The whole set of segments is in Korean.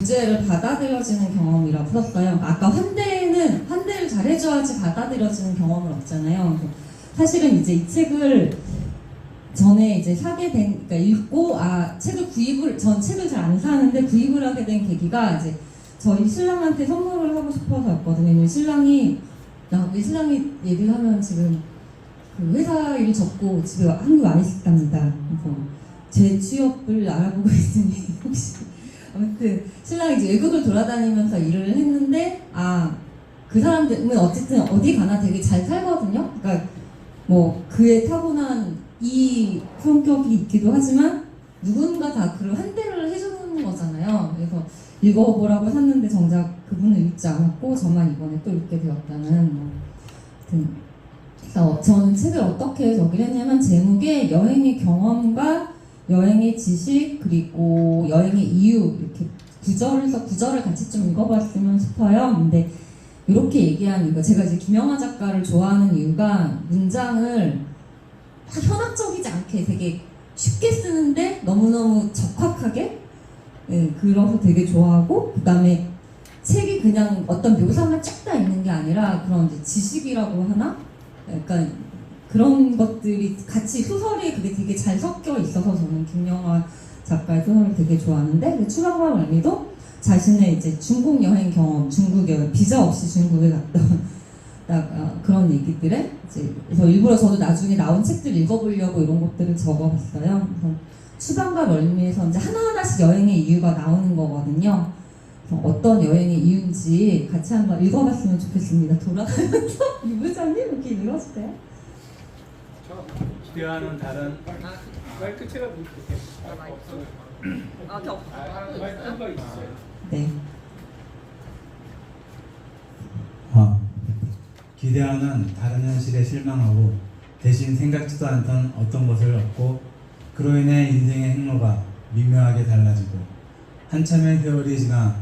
주제를 받아들여지는 경험이라고 썼어요. 아까 환대를 잘해줘야지 받아들여지는 경험은 없잖아요. 사실은 이제 이 책을 전에 이제 사게 된, 그러니까 읽고, 전 책을 잘 안 사는데 구입을 하게 된 계기가 이제 저희 신랑한테 선물을 하고 싶어서였거든요. 신랑이 얘기를 하면 지금 그 회사 일 접고 집에 한국 와 있답니다. 그래서 제 취업을 알아보고 있으니 혹시 아무튼 신랑이 이제 외국을 돌아다니면서 일을 했는데 그 사람들은 어쨌든 어디 가나 되게 잘 살거든요. 그러니까 뭐 그의 타고난 이 성격이 있기도 하지만 누군가 다 그걸 환대를 해주는 거잖아요. 그래서 읽어보라고 샀는데 정작 그분은 읽지 않았고 저만 이번에 또 읽게 되었다는 그래서 저는 책을 어떻게 저기를 했냐면 제목에 여행의 경험과 여행의 지식 그리고 여행의 이유 이렇게 구절을 같이 좀 읽어봤으면 싶어요. 근데 이렇게 얘기한 이거 제가 이제 김영하 작가를 좋아하는 이유가 문장을 현학적이지 않게 되게 쉽게 쓰는데 너무너무 적확하게 그래서 되게 좋아하고 그 다음에 책이 그냥 어떤 묘사만 쭉 다 있는 게 아니라 그런 이제 지식이라고 하나? 약간 그런 것들이 같이 소설이 그게 되게 잘 섞여 있어서 저는 김영하 작가의 소설을 되게 좋아하는데 추방과 멀미도 자신의 이제 중국 여행 경험, 중국 여행 비자 없이 중국에 갔던 그런 얘기들에 이제 그래서 일부러 저도 나중에 나온 책들 읽어보려고 이런 것들을 적어봤어요. 그래서 추방과 멀미에서 이제 하나하나씩 여행의 이유가 나오는 거거든요. 어떤 여행의 이유인지 같이 한번 읽어봤으면 좋겠습니다. 돌아가면서 유 부장님 이렇게 읽어주세요. 기대하는 다른 마이크 제가 네. 기대하는 다른 현실에 실망하고 대신 생각지도 않던 어떤 것을 얻고 그로 인해 인생의 행로가 미묘하게 달라지고 한참의 세월이 지나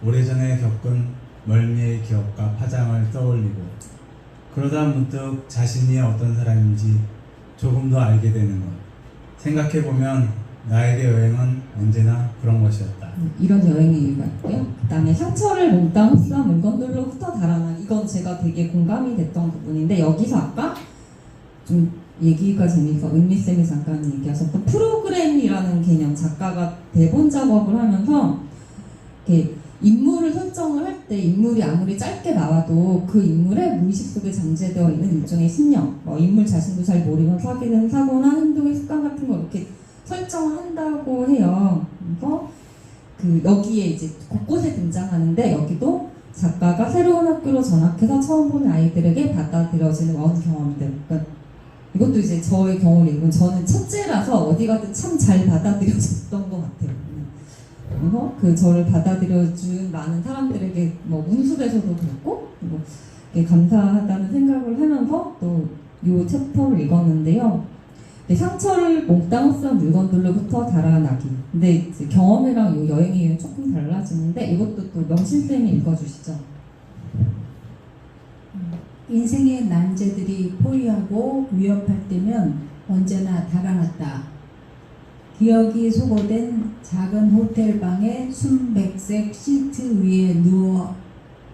오래전에 겪은 멀미의 기억과 파장을 떠올리고 그러다 문득 자신이 어떤 사람인지 조금 더 알게 되는 것. 생각해보면 나에게 여행은 언제나 그런 것이었다. 이런 여행의 이유가 있고요. 그 다음에 상처를 몽땅 흡수한 물건들로 흩어 달아난 이건 제가 되게 공감이 됐던 부분인데 여기서 아까 좀 얘기가 재미있어 은미쌤이 잠깐 얘기하셨던 프로그램이라는 개념 작가가 대본 작업을 하면서 이렇게 인물을 설정을 할 때 인물이 아무리 짧게 나와도 그 인물의 무의식 속에 잠재되어 있는 일종의 신념 인물 자신도 잘 모르면서 하게 되는 사고나 행동의 습관 같은 거 이렇게 설정을 한다고 해요. 그래서 여기에 이제 곳곳에 등장하는데 여기도 작가가 새로운 학교로 전학해서 처음 보는 아이들에게 받아들여지는 원 경험들. 그러니까 이것도 이제 저의 경우를 읽은 저는 첫째라서 어디 가든 참 잘 받아들여졌던 것 같아요. 그래서 저를 받아들여준 많은 사람들에게 문숲에서도 그렇고 감사하다는 생각을 하면서 또 이 챕터를 읽었는데요. 상처를 몽땅 흡수한 물건들로부터 달아나기. 근데 이제 경험이랑 이 여행이 조금 달라지는데 이것도 또 명실쌤이 읽어주시죠. 인생의 난제들이 포위하고 위협할 때면 언제나 달아났다. 기억이 소거된 작은 호텔방의 순백색 시트 위에 누워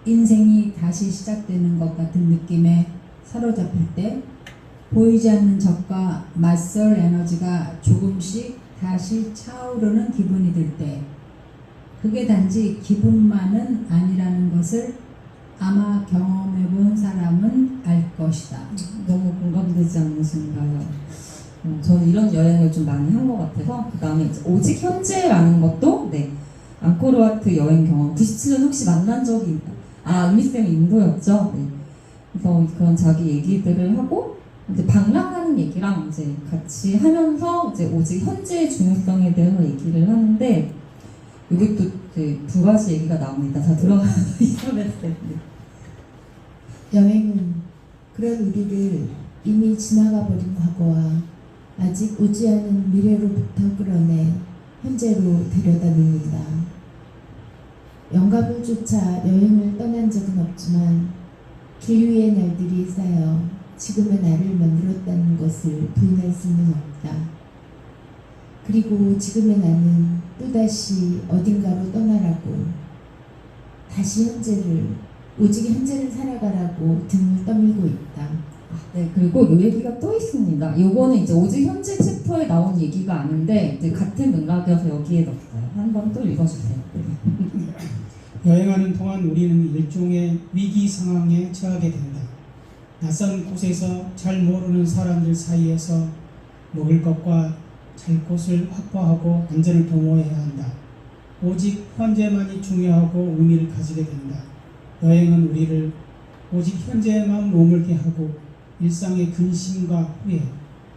인생이 다시 시작되는 것 같은 느낌에 사로잡힐 때 보이지 않는 적과 맞설 에너지가 조금씩 다시 차오르는 기분이 들 때 그게 단지 기분만은 아니라는 것을 아마 경험해본 사람은 알 것이다. 너무 공감되지 않으신가요? 저는 이런 여행을 좀 많이 한 것 같아서 그 다음에 오직 현재라는 것도 앙코르와트 여행 경험 97년 혹시 만난 적이 은미쌤이 인도였죠? 네. 그래서 그런 자기 얘기들을 하고 이제 방랑하는 얘기랑 이제 같이 하면서 이제 오직 현재의 중요성에 대해서 얘기를 하는데 여기 또 이제 두 가지 얘기가 나옵니다. 자 들어가서 이사벨쌤. 여행은 그런 우리를 이미 지나가 버린 과거와 아직 오지 않은 미래로부터 끌어내 현재로 데려다 놓는다. 영감을 쫓아 여행을 떠난 적은 없지만 길 위의 날들이 쌓여 지금의 나를 만들었다는 것을 부인할 수는 없다. 그리고 지금의 나는 또다시 어딘가로 떠나라고 다시 현재를 오직 현재를 살아가라고 등을 떠밀고 있다. 네, 그리고 이 얘기가 또 있습니다. 요거는 이제 오직 현재 챕터에 나온 얘기가 아닌데 이제 같은 맥락이어서 여기에 넣었어요. 한번 또 읽어주세요. 여행하는 동안 우리는 일종의 위기 상황에 처하게 된다. 낯선 곳에서 잘 모르는 사람들 사이에서 먹을 것과 잘 곳을 확보하고 안전을 도모해야 한다. 오직 현재만이 중요하고 의미를 가지게 된다. 여행은 우리를 오직 현재에만 머물게 하고 일상의 근심과 후회,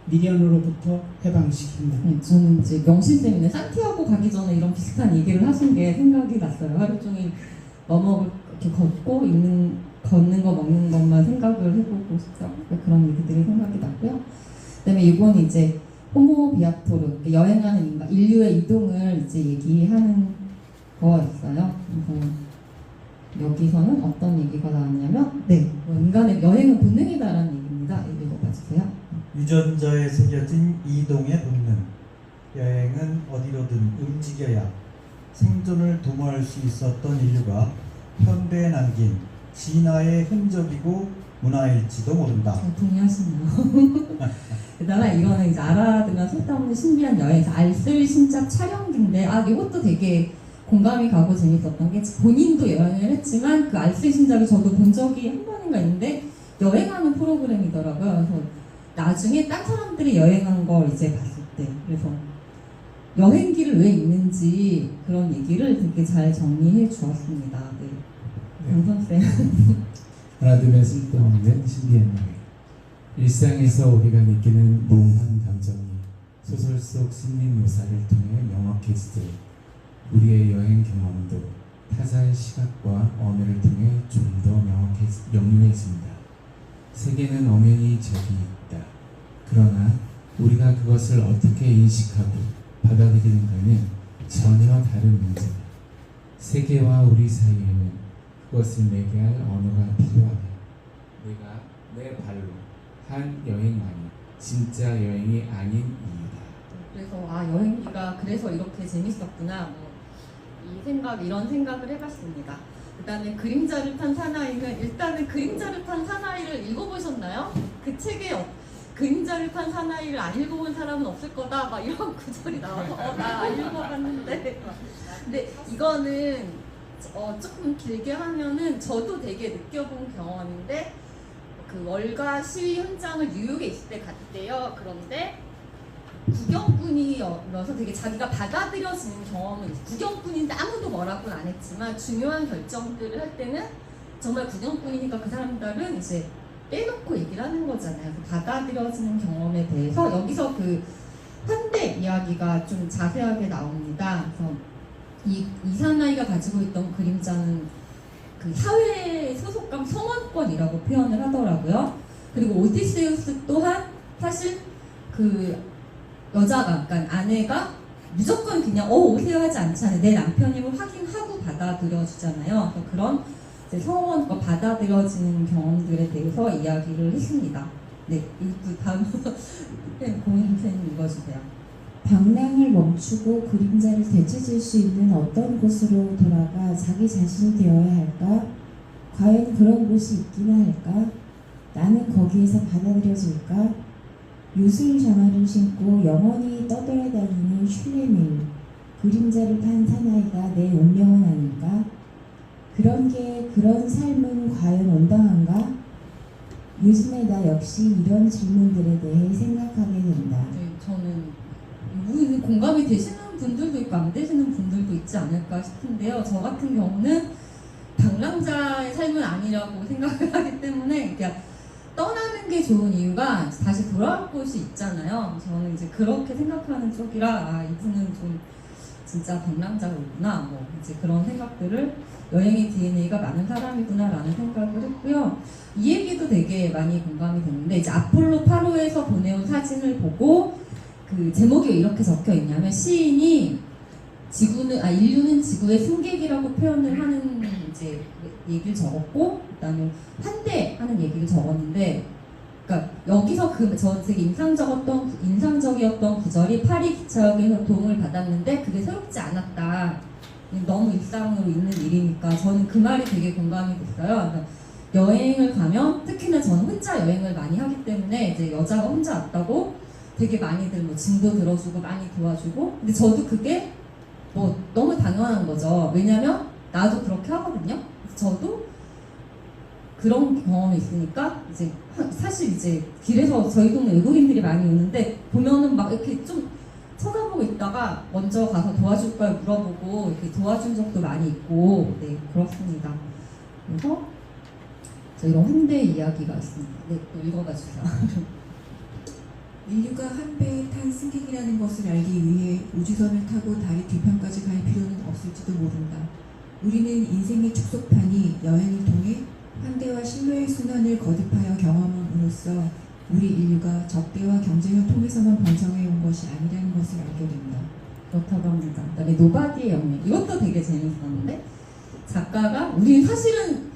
미련으로부터 해방시킨다. 네, 저는 이제 명신 때문에 산티아고 가기 전에 이런 비슷한 얘기를 하신 게 생각이 났어요. 하루 종일 뭐뭐 이렇게 걷는 거 먹는 것만 생각을 해보고 싶다. 그런 얘기들이 생각이 났고요. 그다음에 이건 이제 호모 비아토르, 여행하는 인간, 인류의 이동을 이제 얘기하는 거였어요. 그래서 여기서는 어떤 얘기가 나왔냐면, 네, 인간의 여행은 본능이다라는 얘기입니다. 읽어봐 주세요. 유전자에 새겨진 이동의 본능. 여행은 어디로든 움직여야 생존을 도모할 수 있었던 인류가 현대에 남긴 진화의 흔적이고 문화일지도 모른다. 동의하시네요. 게다가 이거는 이제 알아두면 쓸데없는 신비한 여행에서 알쓸 신작 촬영기인데, 이것도 되게 공감이 가고 재밌었던 게 본인도 여행을 했지만 그 알쓸 신작을 저도 본 적이 한 번인가 있는데 여행하는 프로그램이더라고요. 그래서 나중에 딴 사람들이 여행한 걸 이제 봤을 때, 그래서 여행기를 왜 있는지 그런 얘기를 되게 잘 정리해 주었습니다. 네. 강선생. 알아두면 쓸데없는 신비한 여행. 일상에서 우리가 느끼는 모호한 감정이 소설 속 심리 묘사를 통해 명확해지듯 우리의 여행 경험도 타자의 시각과 언어를 통해 좀 더 명료해집니다. 세계는 엄연히 저기 있다. 그러나 우리가 그것을 어떻게 인식하고 받아들이는가는 전혀 다른 문제다. 세계와 우리 사이에는 그것을 매개할 언어가 필요하다. 내가 내 발로 한 여행만이 진짜 여행이 아닌 이유다. 그래서 여행기가 그래서 이렇게 재밌었구나. 이런 생각을 해봤습니다. 그다음에 그림자를 탄 사나이는, 일단은 그림자를 탄 사나이를 읽어보셨나요? 그 책에 그림자를 탄 사나이를 안 읽어본 사람은 없을 거다 막 이런 구절이 나와서 나 안 읽어봤는데, 근데 이거는 조금 길게 하면은 저도 되게 느껴본 경험인데, 그 월가 시위 현장을 뉴욕에 있을 때 갔대요. 그런데 구경꾼이어서 되게 자기가 받아들여지는 경험은 있어요. 구경꾼인데 아무도 뭐라고는 안 했지만 중요한 결정들을 할 때는 정말 구경꾼이니까 그 사람들은 이제 빼놓고 얘기를 하는 거잖아요. 그 받아들여지는 경험에 대해서 여기서 그 현대 이야기가 좀 자세하게 나옵니다. 그래서 이 사나이가 가지고 있던 그림자는 그 사회 소속감 성원권이라고 표현을 하더라고요. 그리고 오디세우스 또한 사실 그 여자가, 그러니까 아내가 무조건 그냥 오세요 하지 않잖아요. 내 남편임을 확인하고 받아들여주잖아요. 그래서 그런 이제 성원과 받아들여지는 경험들에 대해서 이야기를 했습니다. 네, 다음 고인 선생님 읽어주세요. 방랑을 멈추고 그림자를 되찾을 수 있는 어떤 곳으로 돌아가 자기 자신이 되어야 할까? 과연 그런 곳이 있기나 할까? 나는 거기에서 받아들여질까? 요술 장화를 신고 영원히 떠돌아다니는 슐레밀, 그림자를 탄 사나이가 내 운명은 아닐까? 그런 삶은 과연 온당한가? 요즘에 나 역시 이런 질문들에 대해 생각하게 된다. 네, 저는 공감이 되시는 분들도 있고 안 되시는 분들도 있지 않을까 싶은데요. 저 같은 경우는 방랑자의 삶은 아니라고 생각을 하기 때문에, 그러니까 떠나는 게 좋은 이유가 다시 돌아올 곳이 있잖아요. 저는 이제 그렇게 생각하는 쪽이라 이분은 좀 진짜 방랑자구나, 뭐 이제 그런 생각들을, 여행의 DNA가 많은 사람이구나라는 생각을 했고요. 이 얘기도 되게 많이 공감이 됐는데, 이제 아폴로 8호에서 보내온 사진을 보고 그 제목이 왜 이렇게 적혀 있냐면, 시인이 인류는 지구의 승객이라고 표현을 하는 이제 얘기를 적었고, 그다음에 환대하는 얘기를 적었는데, 그러니까 여기서 저 되게 인상적이었던 구절이 파리 기차역에서 도움을 받았는데 그게 새롭지 않았다. 너무 일상으로 있는 일이니까 저는 그 말이 되게 공감이 됐어요. 그러니까 여행을 가면 특히나 저는 혼자 여행을 많이 하기 때문에 이제 여자가 혼자 왔다고 되게 많이들 뭐 짐도 들어주고 많이 도와주고 근데 저도 그게 뭐 너무 당연한 거죠. 왜냐면 나도 그렇게 하거든요. 저도 그런 경험이 있으니까 이제 사실 이제 길에서 저희 동네 외국인들이 많이 오는데 보면은 막 이렇게 좀 쳐다보고 있다가 먼저 가서 도와줄 걸 물어보고 이렇게 도와준 적도 많이 있고 네 그렇습니다. 그래서 저 이런 환대 이야기가 있습니다. 네, 또 읽어봐 주세요. 인류가 한 배에 탄 승객이라는 것을 알기 위해 우주선을 타고 다리 뒤편까지 갈 필요는 없을지도 모른다. 우리는 인생의 축소판이 여행을 통해 환대와 신뢰의 순환을 거듭하여 경험함으로써 우리 인류가 적대와 경쟁을 통해서만 번성해 온 것이 아니라는 것을 알게 된다. 그렇다고 합니다. 그다음에 노바디의 영역 이것도 되게 재밌었는데 작가가 우리 사실은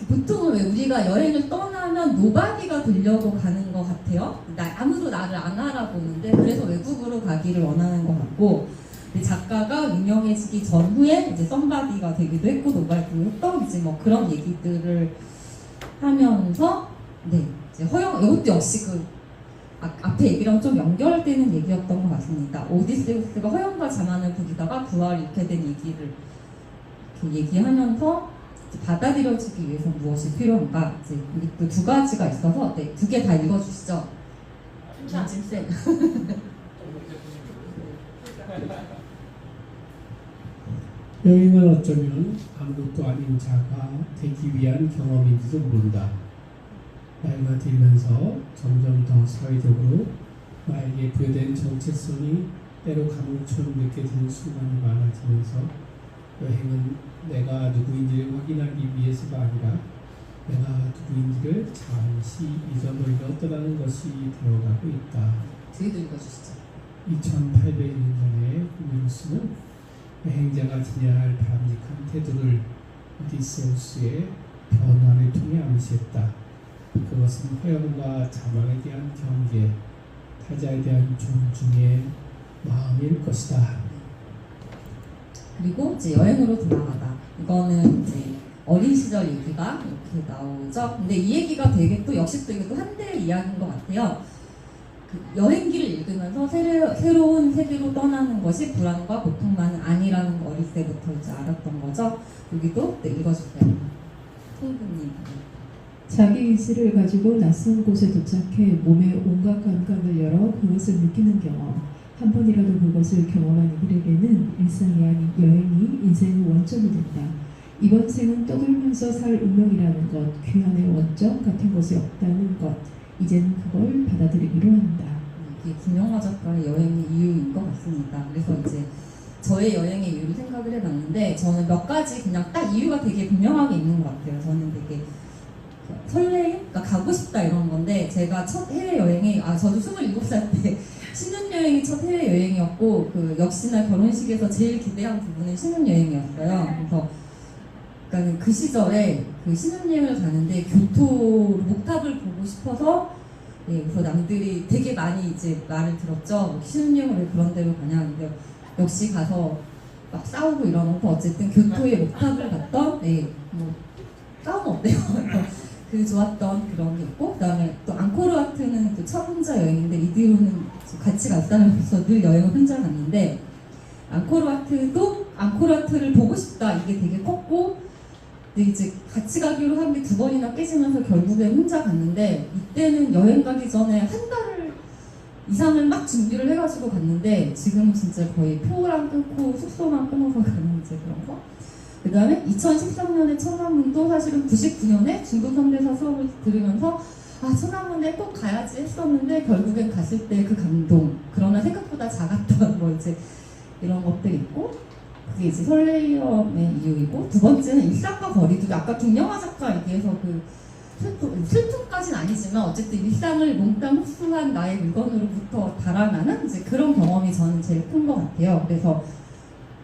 보통은 왜 우리가 여행을 떠나면 노바디가 되려고 가는 것 같아요. 아무도 나를 안 알아보는데 그래서 외국으로 가기를 원하는 것 같고 근데 작가가 유명해지기 전후에 이제 썸바디가 되기도 했고 노바디도 했던 이제 뭐 그런 얘기들을 하면서 네 이제 허영 이것도 역시 그 앞에 얘기랑 좀 연결되는 얘기였던 것 같습니다. 오디세우스가 허영과 자만을 부리다가 부활을 잃게 된 얘기를 이렇게 얘기하면서 받아들여지기 위해서 무엇이 필요한가 이제 우리 또 두 가지가 있어서 네, 두 개 다 읽어주시죠. 김쌤. 여행은 어쩌면 아무것도 아닌 자가 되기 위한 경험인지도 모른다. 나이가 들면서 점점 더 사회적으로 나에게 부여된 정체성이 때로 감옥처럼 느껴지는 순간이 많아지면서 여행은 내가 누구인지를 확인하기 위해서가 아니라 내가 누구인지를 잠시 잊어버리려 떠나는 것이 되어가고 있다. 저희도 읽어주시죠. 2800년 전에 호메로스는 여행자가 지녀야 할 바람직한 태도를 오디세우스의 변화를 통해 암시했다. 그것은 허영과 자만에 대한 경계, 타자에 대한 존중의 마음일 것이다. 그리고 이제 여행으로 돌아가다. 이거는 이제 어린 시절 얘기가 이렇게 나오죠. 근데 이 얘기가 되게 또 역시 또 이것도 한대의 이야기인 것 같아요. 그 여행기를 읽으면서 새로운 세계로 떠나는 것이 불안과 고통만은 아니라는 거 어릴 때부터 이제 알았던 거죠. 여기도 네, 읽어주세요. 통구님. 자기 의지를 가지고 낯선 곳에 도착해 몸의 온갖 감각을 열어 그것을 느끼는 경험. 한 번이라도 그것을 경험한 이들에게는 일상이 아닌 여행이 인생의 원점이 된다. 이번 생은 떠돌면서 살 운명이라는 것, 귀한의 원점 같은 것이 없다는 것, 이제는 그걸 받아들이기로 한다. 이게 김영하 작가의 여행의 이유인 것 같습니다. 그래서 이제 저의 여행의 이유를 생각을 해봤는데 저는 몇 가지 그냥 딱 이유가 되게 분명하게 있는 것 같아요. 저는 되게 설레임? 그러니까 가고 싶다 이런 건데 제가 첫 해외여행이 저도 27살 때 신혼여행이 첫 해외여행이었고 그 역시나 결혼식에서 제일 기대한 부분은 신혼여행이었어요. 그래서 그러니까 그 시절에 그 신혼여행을 가는데 교토 목탑을 보고 싶어서 예, 그래서 남들이 되게 많이 이제 말을 들었죠. 뭐 신혼여행을 왜 그런 데로 가냐. 근데 역시 가서 막 싸우고 이러놓고 어쨌든 교토의 목탑을 갔던 예, 뭐 싸우면 어때요? 그 좋았던 그런 게 있고 그다음에 또 앙코르와트는 또 첫 혼자 여행인데 이디로는 같이 갔다면서 늘 여행을 혼자 갔는데 앙코르와트를 보고 싶다 이게 되게 컸고 근데 이제 같이 가기로 한 게 2번이나 깨지면서 결국에 혼자 갔는데 이때는 여행 가기 전에 한 달 이상을 막 준비를 해가지고 갔는데 지금은 진짜 거의 표랑 끊고 숙소만 끊어서 가는 이제 그런 거. 그 다음에 2013년에 천안문도 사실은 99년에 중국 현대사 수업을 들으면서 천안문에 꼭 가야지 했었는데 결국엔 갔을 때 그 감동 그러나 생각보다 작았던 뭐 이제 이런 것들이 있고 그게 이제 설레임의 이유이고 두 번째는 일상과 거리두기 아까 김영하 작가 얘기해서 그 슬픔까지는 아니지만 어쨌든 일상을 몽땅 흡수한 나의 물건으로부터 달아나는 이제 그런 경험이 저는 제일 큰 것 같아요. 그래서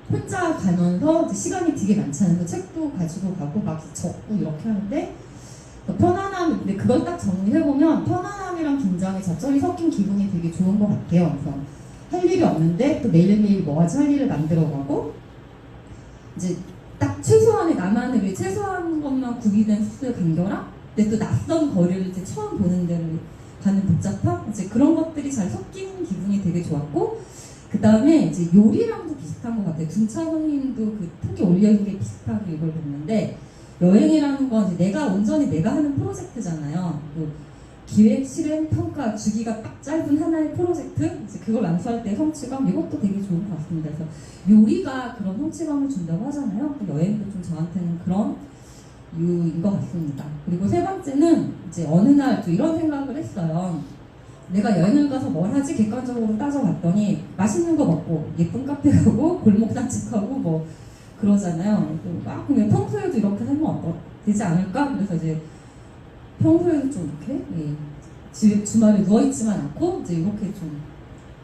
혼자 가면서 이제 시간이 되게 많지 않아서 책도 가지고 가고 막 적고 이렇게 하는데 편안함, 근데 그걸 딱 정리해보면 편안함이랑 긴장이 적절히 섞인 기분이 되게 좋은 것 같아요. 그래서 할 일이 없는데 또 매일매일 뭐하지 할 일을 만들어가고 이제 딱 최소한의 나만을 위해 최소한 것만 구비된 숙소의 간결함, 근데 또 낯선 거리를 이제 처음 보는 데를 가는 복잡함, 이제 그런 것들이 잘 섞인 기분이 되게 좋았고, 그 다음에 이제 요리랑도 비슷한 것 같아요. 둔차 형님도 그 톡에 올려있는 게 비슷하게 이걸 봤는데, 여행이라는 건 이제 온전히 내가 하는 프로젝트잖아요. 그 기획, 실행, 평가 주기가 딱 짧은 하나의 프로젝트, 이제 그걸 완수할 때 성취감, 이것도 되게 좋은 것 같습니다. 그래서 요리가 그런 성취감을 준다고 하잖아요. 여행도 좀 저한테는 그런 이유인 것 같습니다. 그리고 세 번째는 이제 어느 날 또 이런 생각을 했어요. 내가 여행을 가서 뭘 하지 객관적으로 따져봤더니 맛있는 거 먹고 예쁜 카페 가고 골목 산책하고 뭐 그러잖아요. 막 그냥 평소에도 이렇게 살면 되지 않을까? 그래서 이제 평소에도 좀 이렇게 주말에 누워있지만 않고 이제 이렇게 좀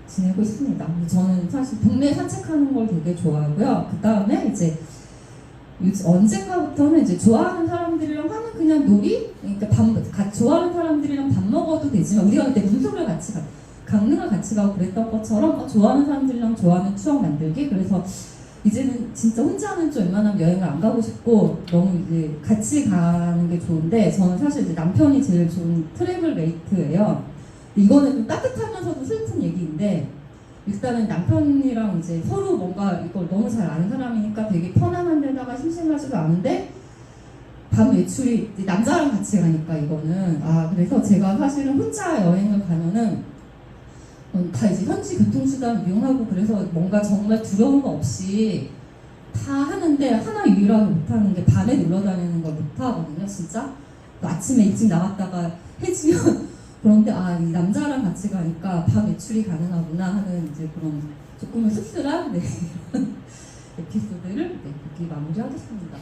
지내고 있습니다. 저는 사실 동네 산책하는 걸 되게 좋아하고요. 그 다음에 이제 언젠가부터는 이제 좋아하는 사람들이랑 하는 그냥 놀이? 그러니까 좋아하는 사람들이랑 밥 먹어도 되지만 우리가 그때 문서를 같이 강릉을 같이 가고 그랬던 것처럼 좋아하는 사람들이랑 좋아하는 추억 만들기. 그래서 이제는 진짜 혼자는 좀 웬만하면 여행을 안 가고 싶고 너무 이제 같이 가는 게 좋은데 저는 사실 이제 남편이 제일 좋은 트래블 메이트예요. 이거는 좀 따뜻하면서도 슬픈 얘기인데 일단은 남편이랑 이제 서로 뭔가 이걸 너무 잘 아는 사람이니까 되게 편안한 데다가 심심하지도 않은데 밤 외출이 남자랑 같이 가니까 이거는 그래서 제가 사실은 혼자 여행을 가면은 다 이제 현지 교통수단 이용하고 그래서 뭔가 정말 두려운 거 없이 다 하는데 하나 유일하게 못하는 게 밤에 놀러 다니는 걸 못하거든요. 진짜 아침에 일찍 나갔다가 해지면 그런데 이 남자랑 같이 가니까 밤 외출이 가능하구나 하는 이제 그런 조금은 씁쓸한 이런 에피소드를 여기 마무리하겠습니다.